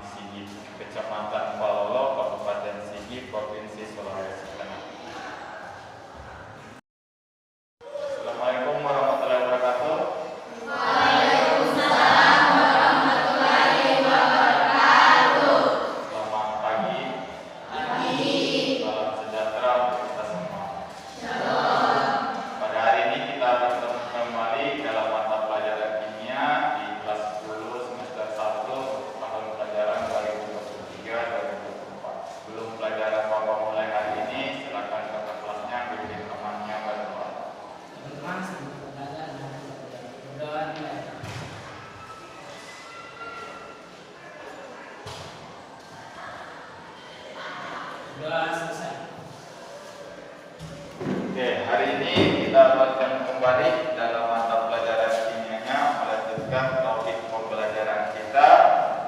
Sigi, Kecamatan Palolo, Kabupaten Sigi, Provinsi Sulawesi Tengah. Assalamualaikum warahmatullahi wabarakatuh. Waalaikumsalam warahmatullahi wabarakatuh. Selamat pagi. Salam sejahtera untuk kita semua. Shalom. Pada hari ini kita bertemu kembali dalam mata pelajaran kimia di kelas 10 semester 1 tahun pelajaran 2023-2024. Sebelum pelajaran Bapak mulai hari ini, silakan kakak kelasnya bimbing temannya berdoa. Teman-teman sebelum pelajaran berdoa dimulai. Doa selesai. Oke, hari ini kita bertemu kembali dalam mata pelajaran kimianya, melanjutkan topik pembelajaran kita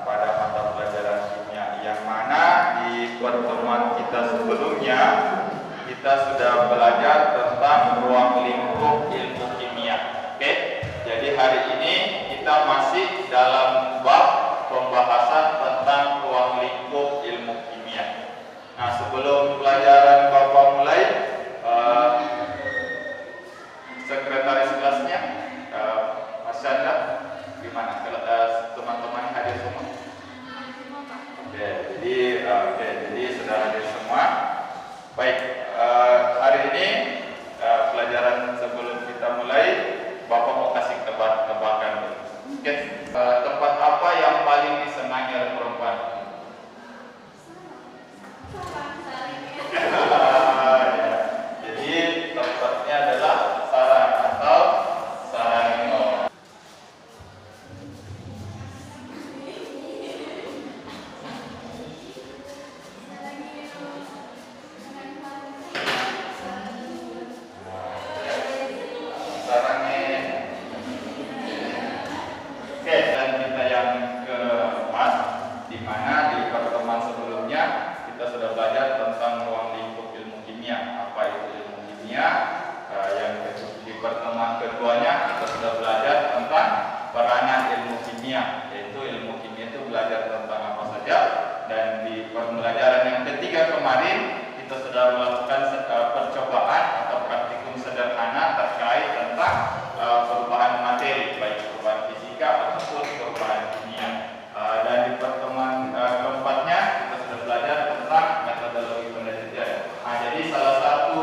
pada mata pelajaran kimia, yang mana di pertemuan kita sebelumnya kita sudah belajar tentang ruang lingkup ilmu kimia. Oke, jadi hari ini kita masih dalam bab pembahasan tentang ruang lingkup ilmu kimia. Nah, sebelum pelajaran Bapak mulai, sekretaris kelasnya Mas Chandra, gimana? Teman-teman hadir semua? Oke, jadi sudah hadir semua. Baik, hari ini pelajaran sebelum kita mulai, Bapak mau kasih tebak-tebakan dulu. Oke, tempat apa yang paling disenangi oleh perempuan? Ya. Jadi tempatnya adalah sarang atau sarangno. Sarangnya. Oke, dan kita yang keempat, di mana di pertemuan sebelumnya kita sudah belajar tentang ruang lingkup ilmu kimia. Apa itu ilmu kimia? Di pertemuan keduanya kita sudah belajar tentang peranan ilmu kimia, yaitu ilmu kimia itu belajar tentang apa saja. Dan di pembelajaran yang ketiga kemarin kita sudah melakukan percobaan atau praktikum sederhana terkait tentang perubahan materi, baik perubahan fisika ataupun perubahan kimia. Dan di pertemuan keempatnya kita sudah belajar tentang metodologi penelitian. Nah, jadi salah satu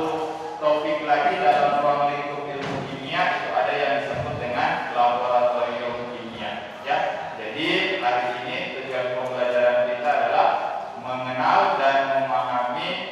topik lagi dalam ruang lingkup ilmu kimia itu ada yang disebut dengan laboratorium kimia. Ya, jadi hari ini tujuan pembelajaran kita adalah mengenal dan memahami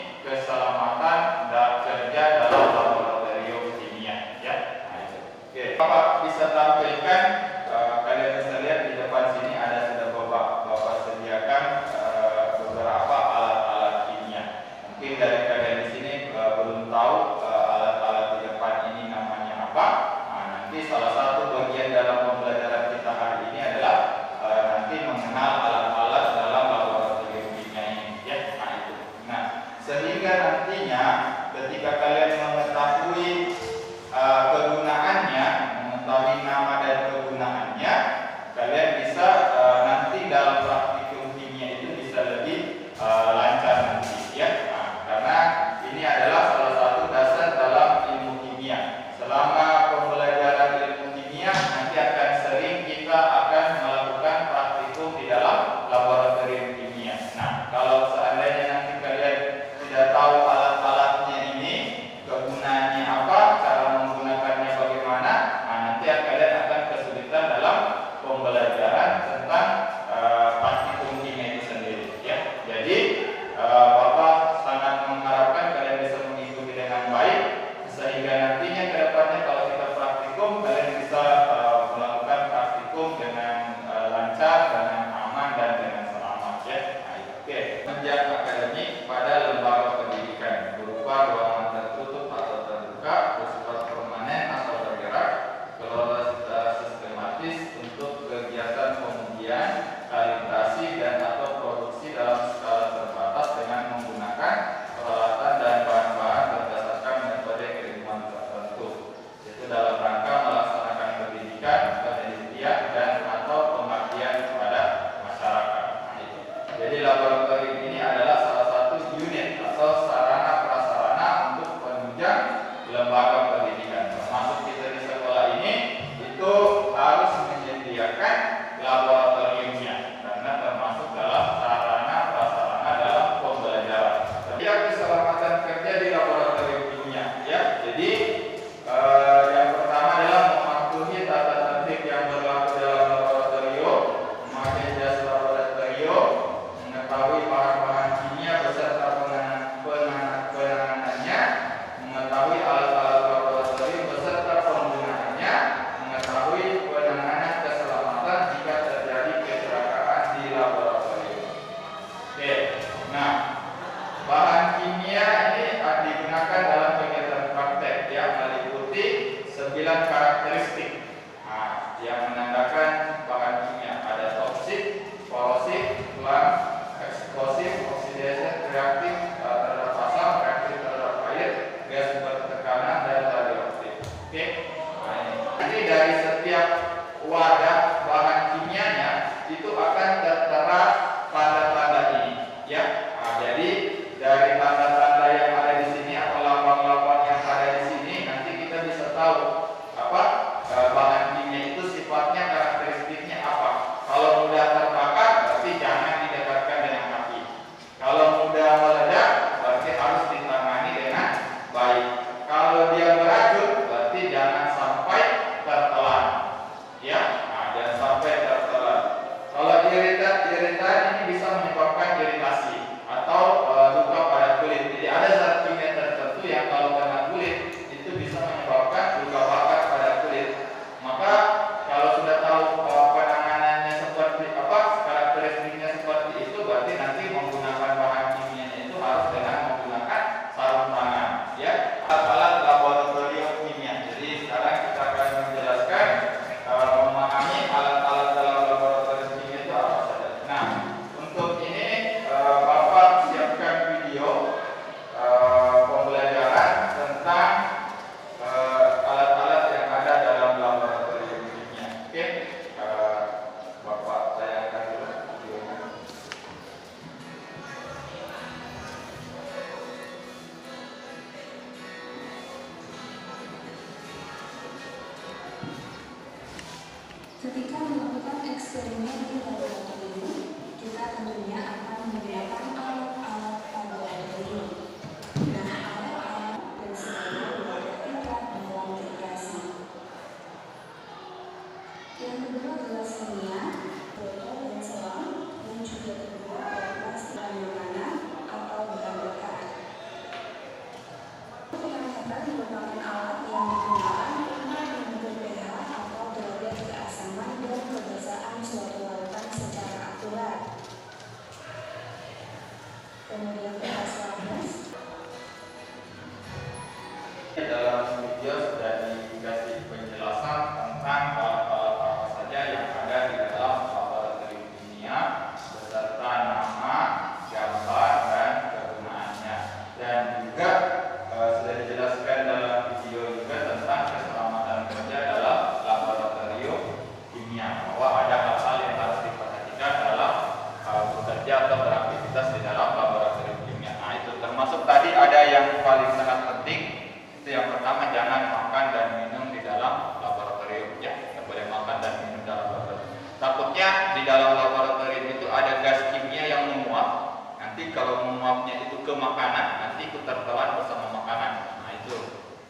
mapnya itu ke makanan, nanti ikut tertelan bersama makanan. Nah itu.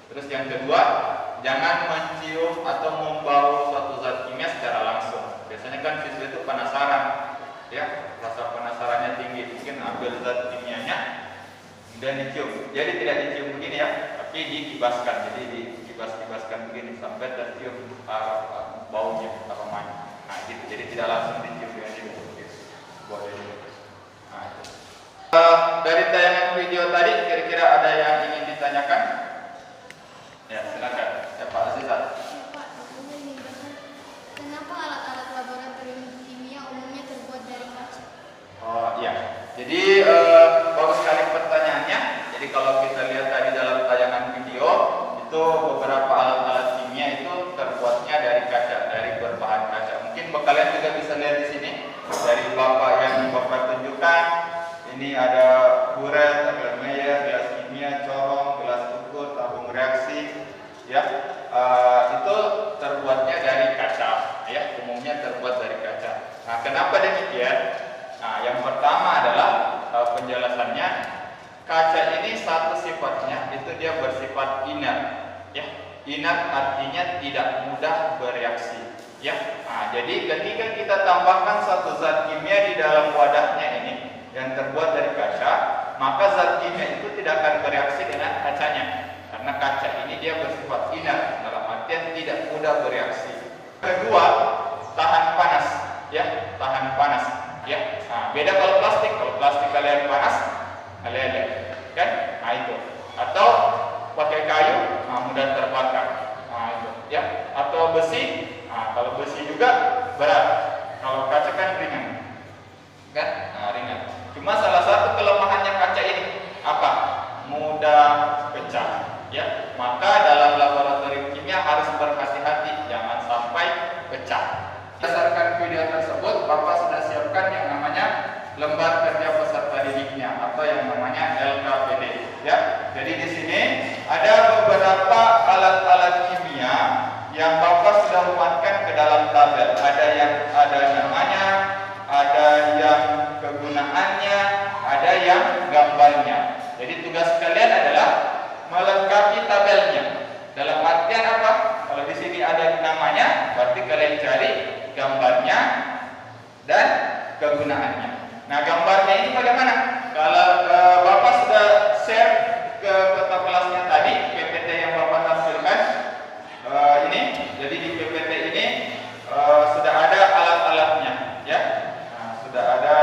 Terus yang kedua, jangan mencium atau membau suatu zat kimia secara langsung. Biasanya kan siswa itu penasaran, ya, rasa penasarannya tinggi, mungkin ambil zat kimianya dan dicium. Jadi tidak dicium begini ya, tapi dikibaskan. Jadi dikibas-kibaskan begini sampai tercium baunya, aromanya. Nah gitu. Jadi tidak langsung dicium dengan ini. Boleh. Nah, itu. Dari tayangan video tadi, kira-kira ada yang ingin ditanyakan? Ya, silakan. Ya, Pak Azizat. Ya, Pak, aku ingin bertanya, kenapa alat-alat laboratorium kimia umumnya terbuat dari kaca? Oh iya, jadi bagus sekali pertanyaannya. Jadi kalau kita lihat tadi dalam tayangan video, itu beberapa alat-alat kimia itu terbuatnya dari kaca, dari berbahan kaca. Mungkin kalian juga bisa lihat di sini dari bapak yang bapak tunjukkan. Ini ada buret, Erlenmeyer, gelas kimia, corong, gelas ukur, tabung reaksi, ya. Itu terbuatnya dari kaca, ya. Umumnya terbuat dari kaca. Nah, kenapa demikian? Nah, yang pertama adalah penjelasannya, kaca ini satu sifatnya itu dia bersifat inert, ya. Inert artinya tidak mudah bereaksi, ya. Nah, jadi ketika kita tambahkan satu zat kimia di dalam wadahnya ini yang terbuat dari kaca, maka zat kimia itu tidak akan bereaksi dengan kacanya, karena kaca ini dia bersifat inert, dalam artian tidak mudah bereaksi. Kedua, tahan panas, ya, tahan panas. Ya, nah, beda kalau plastik kalian panas, meleleh, kan? Nah itu. Atau pakai kayu, nah, mudah terbakar, nah itu, ya. Atau besi, nah, kalau besi juga berat. Kalau kaca kan ringan, kan? Nah, ringan. Cuma salah satu kelemahannya kaca ini apa? Mudah pecah, ya. Maka dalam laboratorium kimia harus berhati-hati, jangan sampai pecah. Berdasarkan video tersebut, Bapak sudah siapkan yang namanya lembar kerja peserta didiknya atau yang namanya LKPD, ya. Jadi di sini ada beberapa alat-alat kimia yang Bapak sudah muatkan ke dalam tabel. Ada yang ada namanya, ada yang kegunaannya, ada yang gambarnya. Jadi tugas kalian adalah melengkapi tabelnya. Dalam artian apa? Kalau di sini ada namanya, berarti kalian cari gambarnya dan kegunaannya. Nah, gambarnya ini bagaimana? Kalau Bapak sudah share ke kota kelasnya tadi, PPT yang Bapak tampilkan ini, jadi di PPT ini sudah ada alat-alatnya, ya. Nah, sudah ada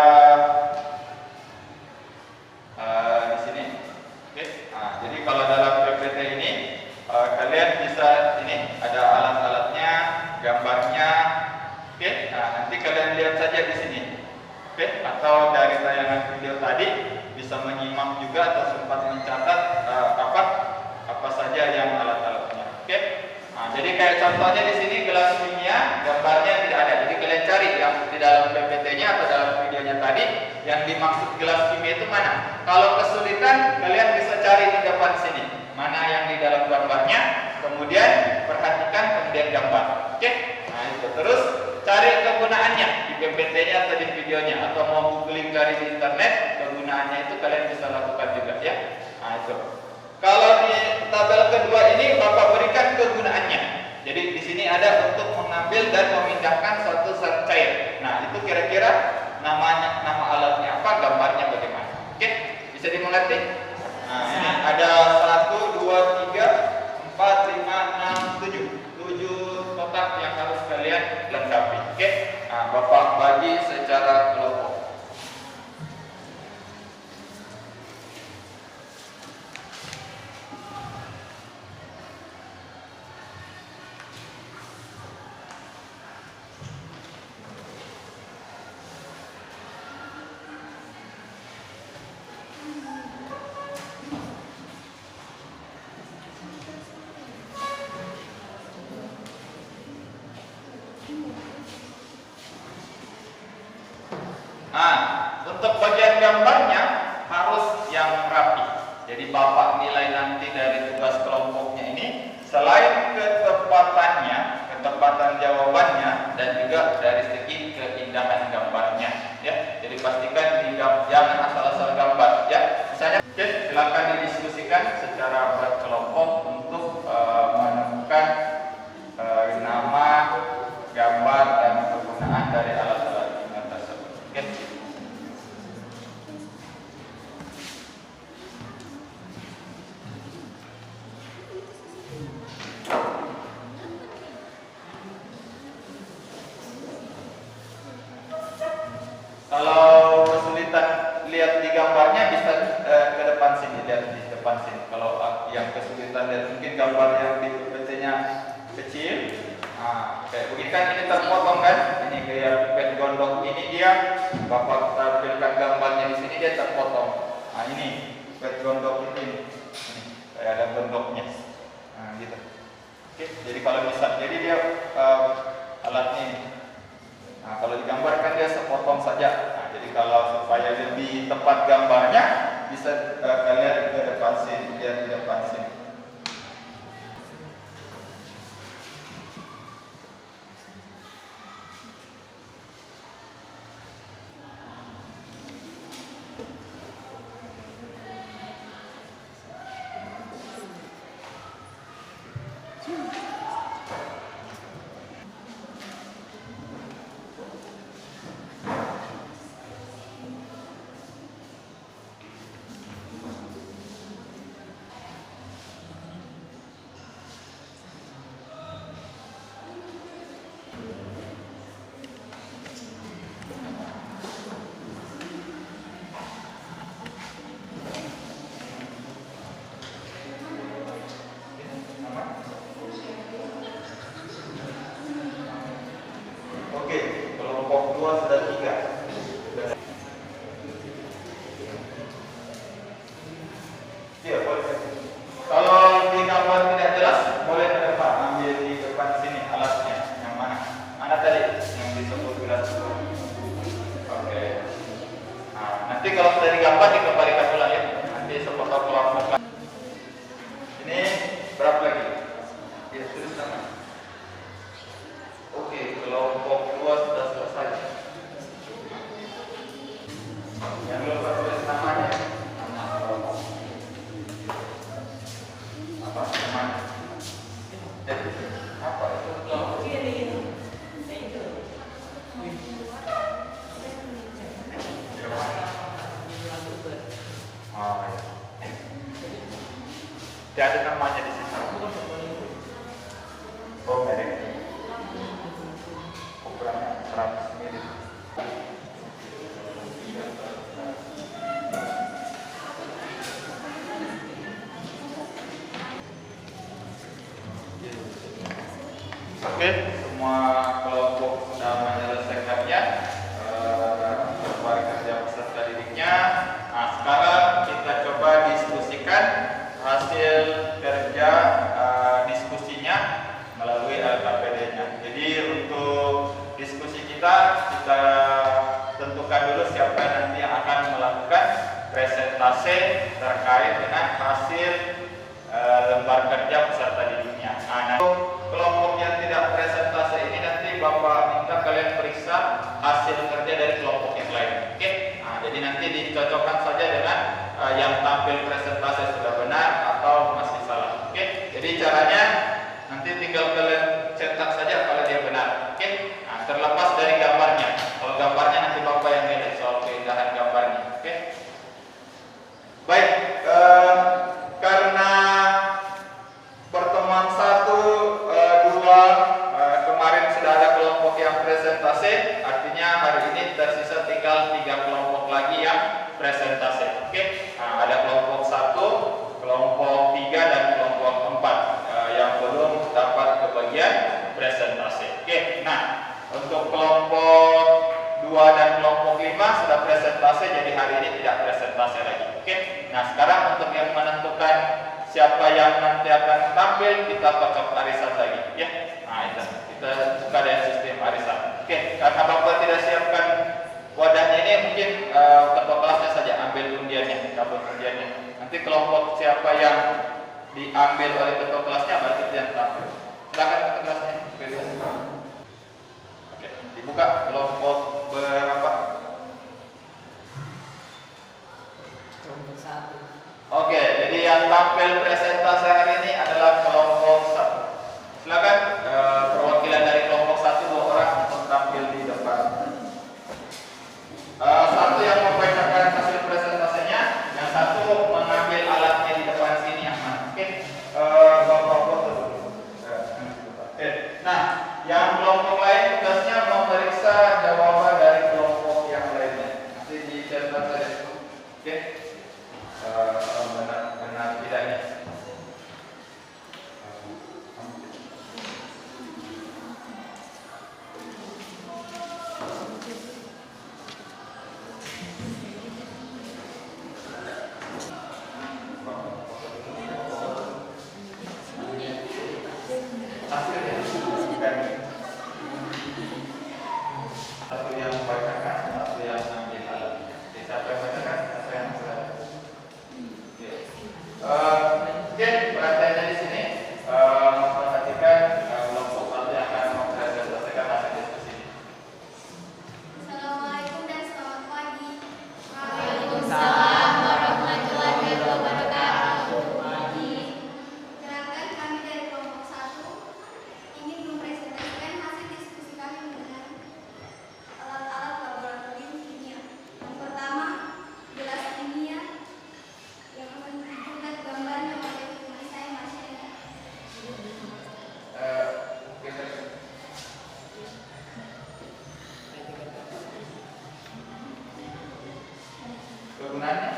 di sini. Oke. Nah, jadi kalau dalam PPT ini kalian bisa ini ada alat-alatnya, gambarnya. Oke, nah nanti kalian lihat saja di sini. Oke, atau dari tayangan video tadi bisa menyimak juga atau sempat mencatat apa saja yang alat-alatnya. Oke, nah, jadi kayak contohnya di sini gelas kimia, gambarnya tidak ada. Jadi kalian cari yang di dalam PPT-nya atau dalam videonya tadi yang dimaksud gelas kimia itu mana. Kalau kesulitan, kalian bisa cari di depan sini mana yang di dalam gambarnya, kemudian perhatikan, kemudian gambar. Oke, nah itu terus. Cari kegunaannya di PPT-nya atau di videonya, atau mau googling dari di internet, kegunaannya itu kalian bisa lakukan juga, ya. Nah itu. Kalau di tabel kedua ini Bapak berikan kegunaannya. Jadi di sini ada untuk mengambil dan memindahkan suatu zat cair. Nah itu kira-kira nama alatnya apa, gambarnya bagaimana? Oke, bisa dimengerti? Nah ini ada 1, 2, 3, 4, 5, 6, 7 kotak yang harus kalian lengkapi. Oke, nah Bapak bagi secara kelompok. Nah, untuk bagian gambarnya harus yang rapi. Jadi Bapak nilai nanti dari tugas kelompoknya ini selain ketepatan jawabannya dan juga dari segi keindahan gambarnya, ya. Jadi pastikan jangan asal-asal gambar, ya. Oke. Kalau kesulitan lihat di gambarnya bisa ke depan sini, lihat di depan sini. Kalau yang kesulitan lihat mungkin gambar yang di PC-nya kecil, nah, kayak begini kan ini terpotong kan? Ini kayak pet gondok ini dia, Bapak tampilkan gambarnya di sini dia terpotong. Nah ini pet gondok ini kayak ada gondoknya. Nah gitu. Oke, jadi kalau bisa, jadi dia alatnya ini. Nah, kalau digambarkan dia sepotong saja. Nah, jadi kalau supaya lebih tepat gambarnya, bisa kalian ke depan sini, lihat di depan sini. Oke, kelompok 2 sudah 3. Iya, boleh. Kalau di gambar tidak jelas, boleh ke depan, ambil di depan sini alatnya. Yang mana? Mana tadi yang disebut gelas itu? Oke. Nah, nanti kalau sudah digambar dikembalikan ulang ya. Nanti sepotong kelompok. Ini berapa lagi? Ya, tulis nama. Oke, kelompok 2 sudah selesai. Yang lupa tulis namanya. Nama kelompok. Apa namanya? Apa itu? Oh ya. Tidak ada namanya di sini. Oh, merek. Ukurannya 100 ml. Oke, semua kelompok sudah menyelesaikannya, keluar kerja peserta didiknya. Nah, sekarang kita coba diskusikan hasil kerja diskusinya melalui LKPD-nya. Jadi untuk diskusi kita tentukan dulu siapa nanti yang akan melakukan presentase terkait dengan hasil lembar kerja peserta didiknya. Nah, kelompok yang tidak presentase ini nanti Bapak minta kalian periksa hasil kerja dari kelompok yang lain. Oke? Nah, jadi nanti dicocokkan saja dengan yang tampil presentase sudah benar atau masih salah. Oke? Jadi caranya nanti tinggal kalian cetak saja kalau dia benar. Oke? Nah, terlepas dari gambarnya. Kalau gambarnya nanti Bapak yang nilai soal keindahan gambarnya. Oke? Baik, karena pertemuan 1, 2 kemarin sudah ada kelompok yang presentase, artinya hari ini tersisa tinggal 3 kelompok lagi yang presentase. Oke? Nah, ada kelompok 1, kelompok 3 dan kelompok 4 yang belum dapat kebagian presentase. Oke. Nah, untuk kelompok 2 dan kelompok 5 sudah presentase, jadi hari ini tidak presentase lagi. Oke. Nah, sekarang untuk yang menentukan siapa yang nanti akan tampil, kita kocok arisan lagi, ya. Nah, itu kita buka dengan sistem arisan. Oke, karena Bapak tidak siapkan wadahnya ini, mungkin ketua kelasnya saja ambil undiannya, kabel undiannya. Nanti kelompok siapa yang diambil oleh ketua kelasnya, berarti itu yang tampil. Silakan ketua kelasnya. Oke, dibuka kelompok berapa? Kelompok 1. Oke, jadi yang tampil presentase hari ini adalah kelompok 1. Silakan perwakilan dari kelompok 1 2 orang untuk tampil di depan. Kegunaannya?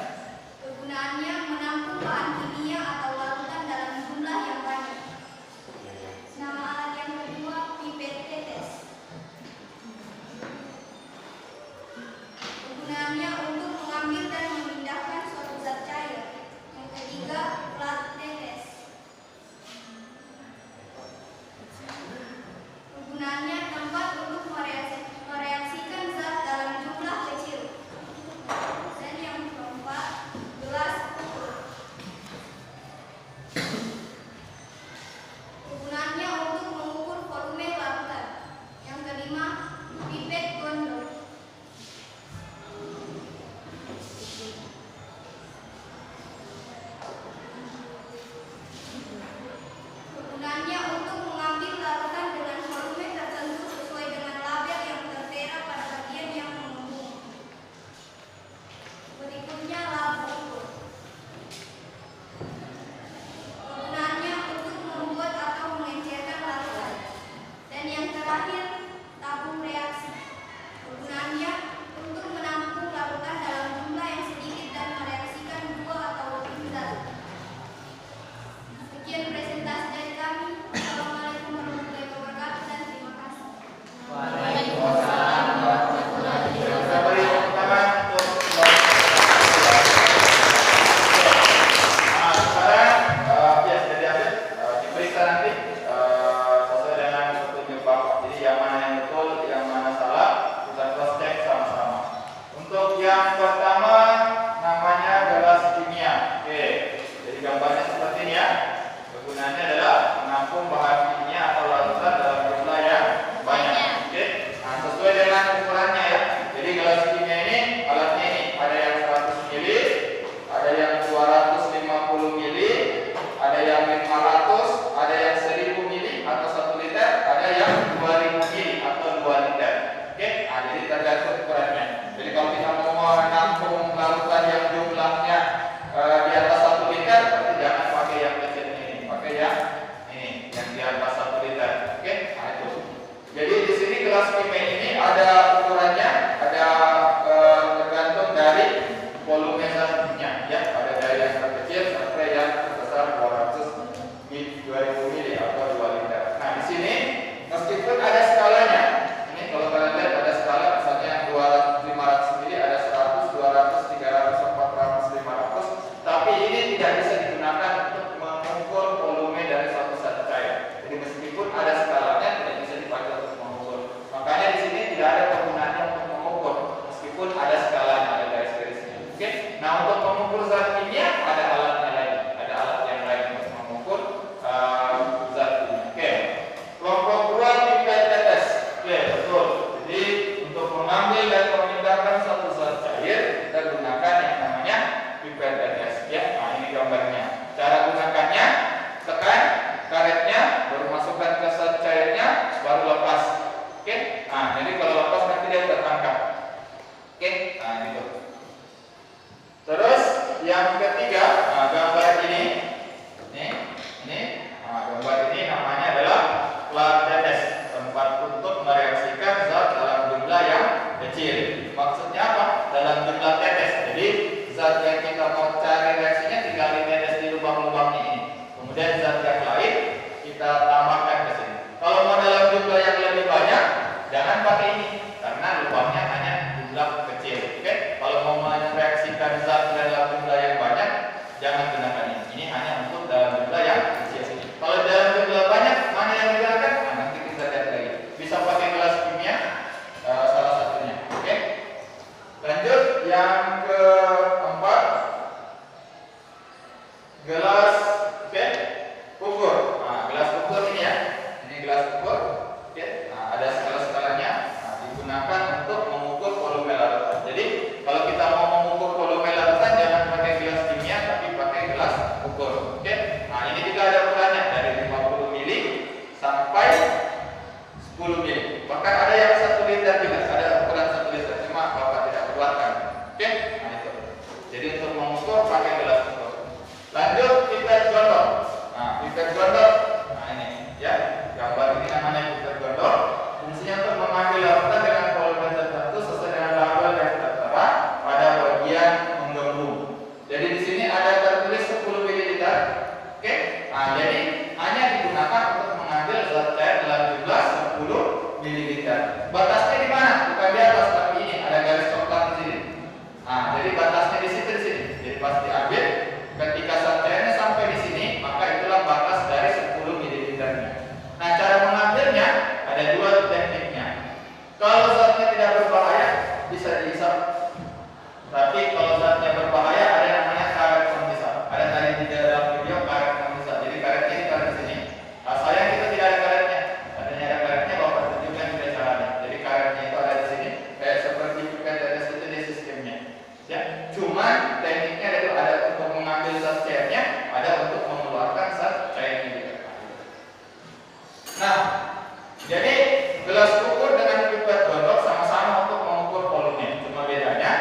Kegunaannya menampung bahan kimia atau larutan dalam jumlah yang banyak. Nama alat yang kedua pipet tetes. Kegunaannya untuk mengambil dan memindahkan suatu zat cair. Yang ketiga plat tetes. Kegunaannya tempat untuk mereaksikan zat dalam jumlah kecil. Dan yang keempat gelas ukur. Kegunaannya untuk mengukur volume larutan. Yang kelima pipet gondol. Kegunaannya untuk mengambil larutan dengan volume tertentu sesuai dengan label yang tertera pada bagian yang mengembung. Berikutnya labu ukur. Kegunaannya untuk membuat atau mengencerkan larutan. Dan yang terakhir tabung reaksi. Kegunaannya untuk menampung larutan dalam jumlah yang sedikit dan mereaksikan dua atau lebih zat. Sekian presentasi dari kami. Assalamualaikum warahmatullahi wabarakatuh dan terima kasih. Waalaikumsalam warahmatullahi Kita beri tepuk tangan untuk sekarang ya sudah diambil, diperiksa nanti sesuai dengan petunjuk Bapak. Jadi yang mana yang betul, yang mana salah, kita cross check sama-sama. Untuk yang pertama namanya gelas kimia. Oke, jadi gambarnya seperti ini ya. Kegunaannya adalah menampung bahan kimia atau larutan dalam jumlah yang banyak. Oke, nah, sesuai dengan ukurannya ya. Jadi gelas kimia ini alatnya ini ada yang 100 ml, ada yang 250 ml, ada yang 500, ada yang 1000 ml atau 1 liter, ada yang 2000 ml atau 2 liter. Oke, nah, jadi tergantung ukurannya. Jadi kalau kita mau menampung larutan yang jumlahnya di atas 1 liter, berarti jangan pakai yang kecil ini, pakai yang ini, yang di atas 1 liter. Oke, nah itu. Jadi di sini gelas kimia ini ada ukurannya, ada tergantung dari volume zatnya, ya. Ada dari yang terkecil sampai yang terbesar 200 ml atau 2 liter. Nah di sini meskipun ada skalanya, ini kalau kalian lihat ada skala, misalnya yang 500 ml ada 100, 200, 300, 400, 500, tapi ini tidak bisa digunakan untuk mengukur volume dari suatu zat cair. Jadi meskipun ada skalanya, tidak bisa dipakai untuk mengukur. Makanya di sini tidak ada penggunaannya untuk mengukur, meskipun ada skalanya, ada garis-garisnya. Oke. Nah untuk mengukur zat kimia ada alatnya lagi, ada alat yang lain untuk mengukur zat kimia. Oke. Kelompok 2 pipet tetes. Oke, betul. Jadi untuk mengambil dan memindahkan satu zat cair, kita gunakan yang namanya pipet tetes. Ya, nah ini gambarnya. Cara gunakannya, tekan karetnya, baru masukkan ke zat cairnya, baru lepas. Oke. Nah, jadi kalau lepas nanti dia tertangkap. Oke. Nah, gitu. Terus yang ketiga, nah, gambar ini. Nah, gambar ini namanya adalah plat tetes, tempat untuk mereaksikan zat dalam jumlah yang kecil. Maksudnya apa? Dalam jumlah tetes. Jadi zat yang kita mau cari reaksinya tinggal ditetes di lubang-lubangnya ini. Kemudian zat yang lain kita tambahkan ke sini. Kalau mau dalam jumlah yang lebih banyak, jangan pakai ini karena lubangnya hanya jumlah kecil. Oke? Kalau mau mereaksikan zat dalam jumlah yang banyak, jangan gunakan ini. Ini hanya untuk dalam jumlah yang kecil. Kalau dalam jumlah banyak, mana yang digunakan? Nah, nanti kita lihat lagi. Bisa pakai gelas kimia, salah satunya. Oke? Lanjut yang keempat, gelas ukur. Nah, gelas ukur ini ya. Ini gelas ukur. Oke? Nah, ada skala-skalanya. Nah, digunakan untuk mengukur volume larutan. Jadi kalau kita mau mengukur volume larutan, jangan pakai gelas kimia, tapi pakai gelas ukur. Oke? Nah, ini juga ada ukurannya dari 50 ml sampai 10 ml. Bahkan ada yang 1 liter juga, ada ukuran 1 liter, cuma Bapak tidak keluarkan. Oke? Tapi kalau zatnya berbahaya ada namanya karet kondensat. Ada tadi di dalam video karet kondensat. Jadi karetnya ini karet di sini. Sayang kita tidak ada karetnya. Adanya ada karetnya Bapak tunjukkan juga caranya. Jadi karetnya itu ada di sini. Kayak seperti pipet tetes itu di sistemnya. Ya, cuma tekniknya ada untuk mengambil zat cairnya, ada untuk mengeluarkan zat cairnya juga. Nah, jadi gelas ukur dengan pipet gondok sama-sama untuk mengukur volume. Cuma bedanya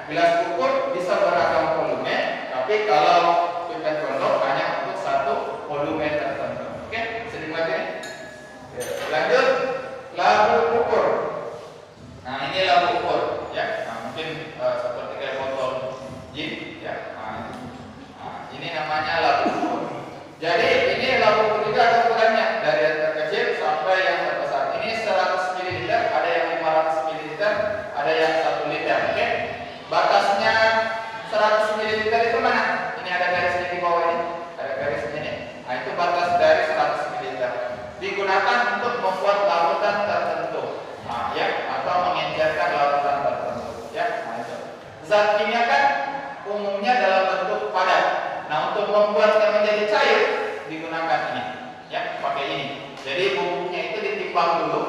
gelas ukur bisa beragam volume, tapi kalau pipet gondok hanya untuk satu volume tertentu. Oke, sedikit ini. Lanjut, labu ukur. Nah, ini labu ukur, ya. Nah, mungkin seperti kayak botol gin, ya. Nah, ini namanya labu ukur. Jadi ini labu ukur juga ada ukurannya dari yang terkecil sampai yang terbesar. Ini 100 ml, ada yang 500 ml, ada yang 1 liter. Oke. Batasnya 100 ml itu mana? Ini ada garisnya di bawah ini. Ada garisnya ini. Nah, itu batas dari 100 ml. Digunakan untuk membuat larutan tertentu. Nah, ya, atau mengencerkan larutan tertentu. Ya, nah itu. Zat kimia kan umumnya dalam bentuk padat. Nah, untuk membuatnya menjadi cair digunakan ini. Ya, pakai ini. Jadi bubuknya itu ditimbang dulu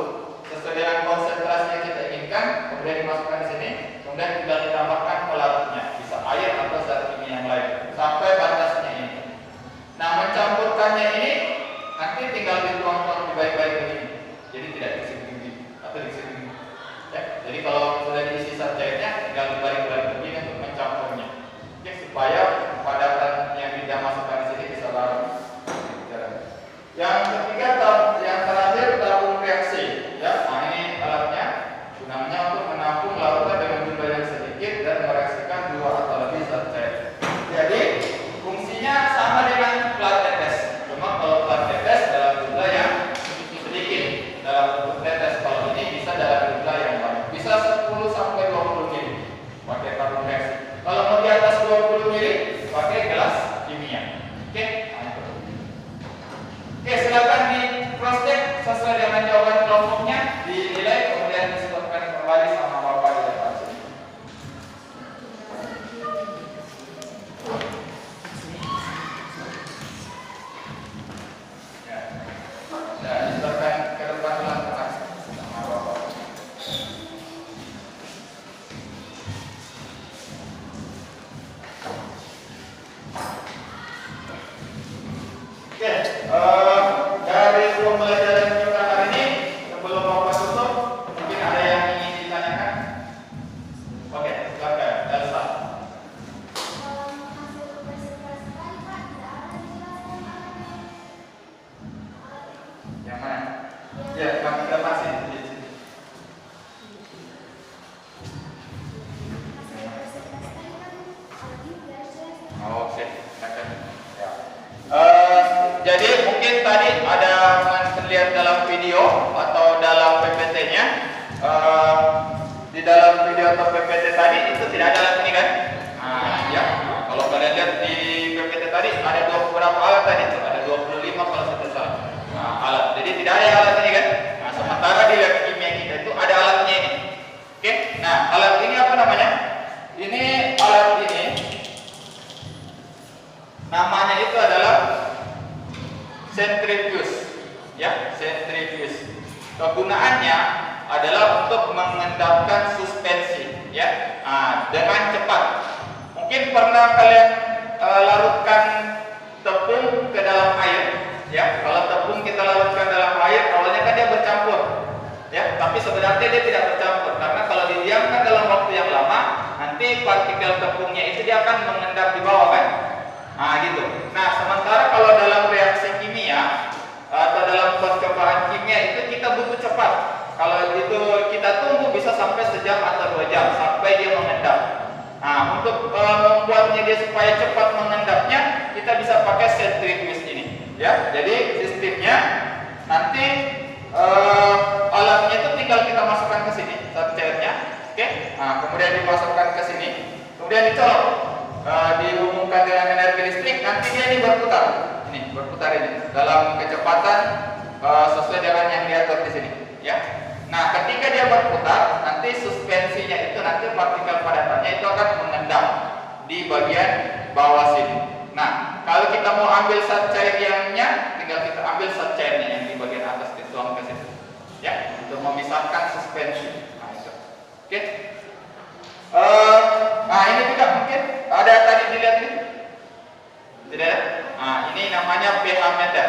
sesuai dengan konsentrasi yang kita inginkan, kemudian dimasukkan di sini, kemudian tinggal ditambahkan pelarutnya, bisa air atau zat kimia yang lain sampai batasnya ini. Nah, mencampurkannya ini nanti tinggal dituang-tuang baik-baik begini. Jadi tidak diisi atau diisi. Ya, jadi kalau sudah diisi zat cairnya, tinggal dibalik-balik begini untuk mencampurnya. Oke, supaya padatan yang kita masukkan di sini bisa larut. Yang ketiga, yang terakhir tabung reaksi. Ya, nah ini alatnya, gunanya untuk menampung larutan dengan jumlah yang sedikit dan mereaksikan 2 atau lebih zat cair. Jadi fungsinya sama dengan plat tetes. Cuma kalau plat tetes dalam jumlah yang sedikit, dalam bentuk tetes. Kalau ini bisa dalam jumlah yang banyak. Bisa 10 sampai 20 ml pakai tabung reaksi. Kalau mau di atas 20 ml pakai gelas kimia. Oke. Oke, silakan di cross check sesuai dengan jawaban kelompoknya, dinilai kemudian disebutkan kembali sama Bapak di depan sini. Ya, dan disebutkan ke depan lakukan sama Bapak. Oke, dari pembelajaran kita hari ini, sebelum Bapak tutup, mungkin ada yang ingin ditanyakan? Oke, silakan, Elsa. Yang mana? Ya, kami kita masih di sini. Oke, silakan. Ya. Jadi mungkin tadi ada terlihat dalam video atau dalam PPT-nya, di dalam video atau PPT tadi itu tidak ada alat ini kan? Nah, ya. Kalau kalian lihat di PPT tadi ada berapa alat tadi itu? Ada 25 kalau saya tidak salah. Nah, alat. Jadi tidak ada alat ini kan? Nah, sementara di lab kimia kita itu ada alatnya ini. Oke? Nah, alat ini apa namanya? Ini alat ini namanya itu adalah centrifuge, ya, centrifuge. Kegunaannya adalah untuk mengendapkan suspensi, ya, dengan cepat. Mungkin pernah kalian larutkan tepung ke dalam air, ya. Kalau tepung kita larutkan dalam air, awalnya kan dia bercampur, ya, tapi sebenarnya dia tidak bercampur karena kalau didiamkan dalam waktu yang lama, nanti partikel tepungnya itu dia akan mengendap di bawah kan. Nah gitu. Nah sementara kalau dalam reaksi kimia atau dalam percobaan kimia itu kita butuh cepat. Kalau itu kita tunggu bisa sampai sejam atau 2 jam sampai dia mengendap. Nah untuk membuatnya dia supaya cepat mengendapnya kita bisa pakai centrifuge ini. Ya, jadi sistemnya nanti alatnya itu tinggal kita masukkan ke sini zat cairnya. Oke. Nah kemudian dimasukkan ke sini, kemudian dicolok. Dihubungkan dengan energi listrik, nanti dia ini berputar ini dalam kecepatan sesuai dengan yang diatur di sini, ya. Nah, ketika dia berputar, nanti suspensinya itu nanti partikel padatannya itu akan mengendap di bagian bawah sini. Nah, kalau kita mau ambil zat cairnya, tinggal kita ambil zat cairnya yang di bagian atas, dituang ke situ. Ya, untuk memisahkan suspensi. Nah, itu. Oke. Nah, ini juga mungkin ada tadi dilihat ini. Tidak ada? Nah, ini namanya pH meter.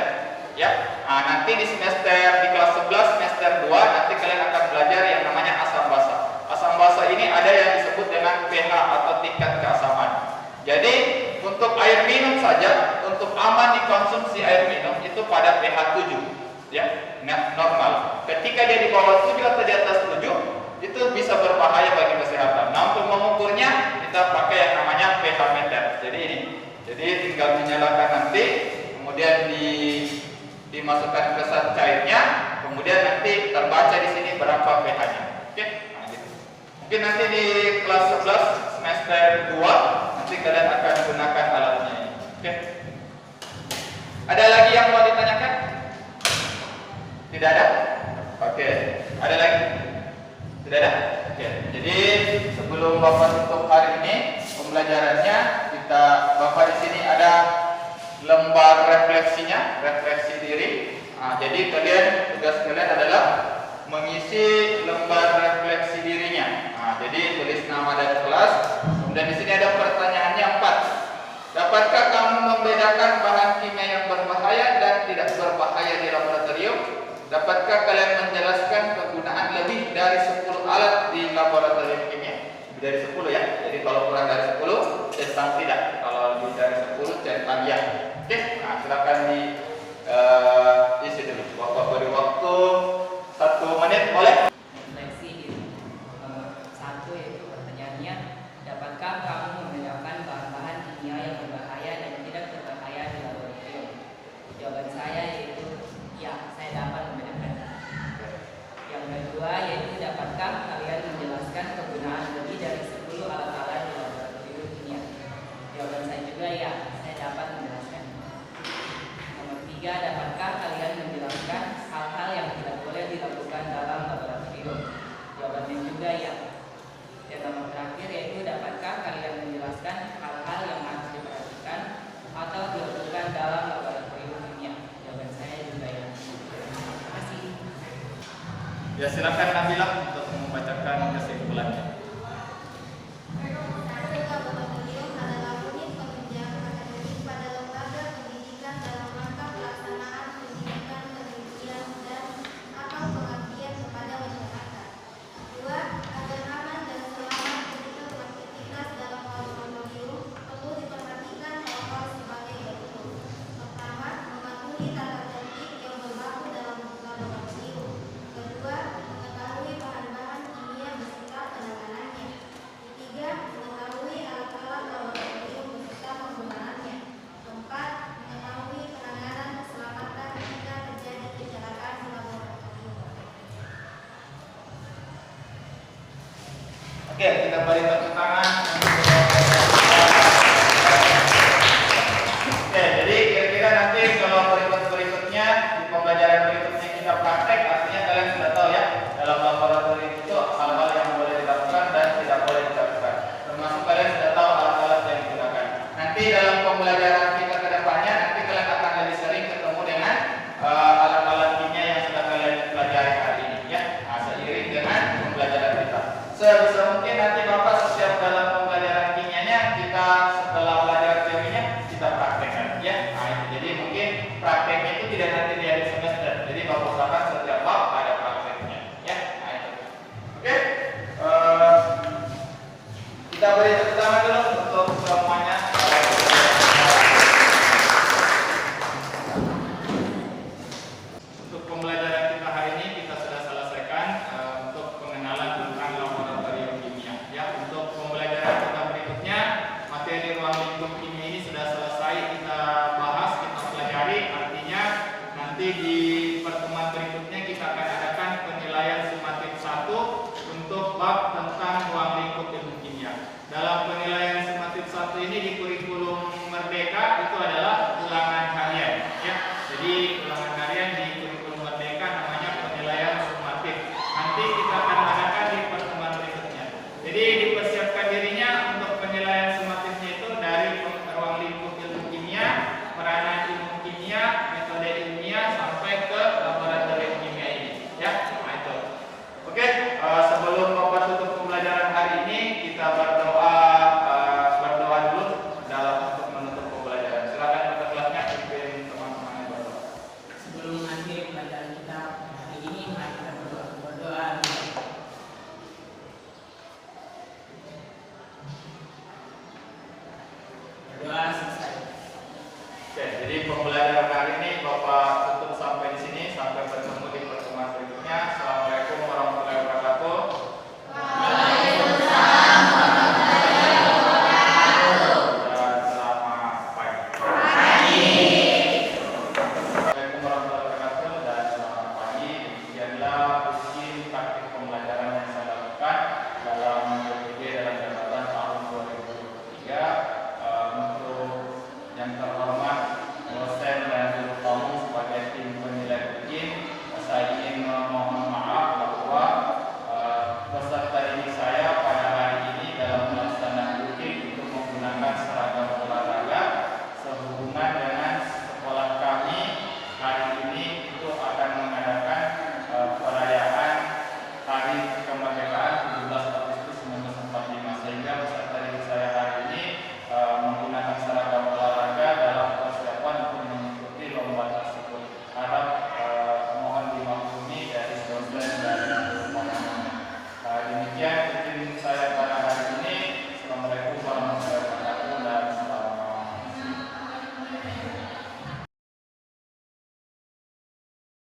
Ya. Nah, nanti di kelas 11 semester 2 nanti kalian akan belajar yang namanya asam basa. Asam basa ini ada yang disebut dengan pH atau tingkat keasaman. Jadi untuk air minum saja, untuk aman dikonsumsi air minum itu pada pH 7, ya, normal. Ketika dia di bawah 7 atau di atas 7, itu bisa berbahaya bagi kesehatan. Nah, untuk mengukurnya kita pakai yang namanya pH meter. Jadi ini, jadi tinggal dinyalakan nanti, kemudian dimasukkan ke zat cairnya, kemudian nanti terbaca di sini berapa pH-nya. Oke, nah, gitu. Mungkin nanti di kelas 11 semester 2 nanti kalian akan gunakan alatnya ini. Oke. Ada lagi yang mau ditanyakan? Tidak ada? Oke. Ada lagi? Tidak ada? Oke. Jadi sebelum Bapak tutup hari ini pembelajarannya, Bapak di sini ada lembar refleksinya, refleksi diri. Nah, jadi tugas kalian adalah mengisi lembar refleksi dirinya. Nah, jadi tulis nama dan kelas. Dan di sini ada pertanyaannya 4. Dapatkah kamu membedakan bahan kimia yang berbahaya dan tidak berbahaya di laboratorium? Dapatkah kalian menjelaskan penggunaan lebih dari 10 alat di laboratorium kimia? Lebih dari 10 ya. Jadi kalau kurang dari 10, centang tidak. Kalau lebih dari 10, centang ya. Oke. Nah, silakan isi dulu. Bapak beri waktu 1 menit, boleh? Dapatkah kamu membedakan bahan-bahan kimia yang berbahaya dan tidak berbahaya di laboratorium? Jawaban saya yaitu ya, saya dapat membedakan. Yang kedua yaitu dapatkah kalian menjelaskan penggunaan lebih dari 10 alat-alat di laboratorium kimia? Jawaban saya juga ya, saya dapat menjelaskan. Nomor 3, dapatkah kalian menjelaskan hal-hal yang tidak boleh dilakukan dalam laboratorium? Jawabannya juga ya. Dan nomor terakhir yaitu dapatkah kalian menjelaskan hal-hal yang harus diperhatikan atau dilakukan dalam laboratorium kimia? Jawaban saya juga ya. Terima kasih. Ya, silakan Nabila untuk membacakan kesimpulannya. Laboratorium adalah unit penunjang akademik pada lembaga pendidikan dalam rangka pelaksanaan pendidikan, penelitian, dan atau pengabdian kepada masyarakat. 2. Agar aman dan selamat ketika beraktivitas dalam laboratorium, perlu diperhatikan hal-hal sebagai berikut. Pertama, mematuhi tata tertib yang berlaku dalam laboratorium. Kedua, mengetahui bahan-bahan kimia beserta penanganannya. Ketiga, mengetahui alat-alat laboratorium beserta penggunaannya. Keempat, mengetahui penanganan keselamatan jika terjadi kecelakaan di laboratorium. Oke, kita beri tepuk tangan. Oke, jadi kira-kira nanti kalau berikutnya di pembelajaran berikutnya kita praktek, artinya kalian sudah tahu ya dalam laboratorium itu hal-hal yang boleh dilakukan dan tidak boleh dilakukan. Termasuk kalian sudah tahu alat-alat yang digunakan. Nanti dalam pembelajaran kita ke depannya, nanti kalian akan lebih sering ketemu dengan alat-alat kimia yang sudah kalian pelajari hari ini ya. Nah, seiring dengan pembelajaran kita. Sebisa mungkin nanti Bapak setiap dalam pembelajaran kimianya kita setelah belajar teorinya kita praktekkan ya. Nah, itu. Jadi mungkin prakteknya itu tidak nanti di akhir semester. Jadi Bapak usahakan setiap bab ada prakteknya ya. Nah, itu. Oke. Kita beri tepuk tangan dulu untuk semuanya. Untuk pembelajaran kita hari ini kita sudah selesaikan untuk pengenalan tentang laboratorium kimia ya. Untuk pembelajaran kita berikutnya, materi ruang lingkup kimia ini sudah selesai kita bahas, kita pelajari. Artinya nanti di pertemuan berikutnya kita akan adakan penilaian sumatif 1 untuk bab tentang ruang lingkup ilmu kimia. Dalam penilaian sumatif 1 ini di kurikulum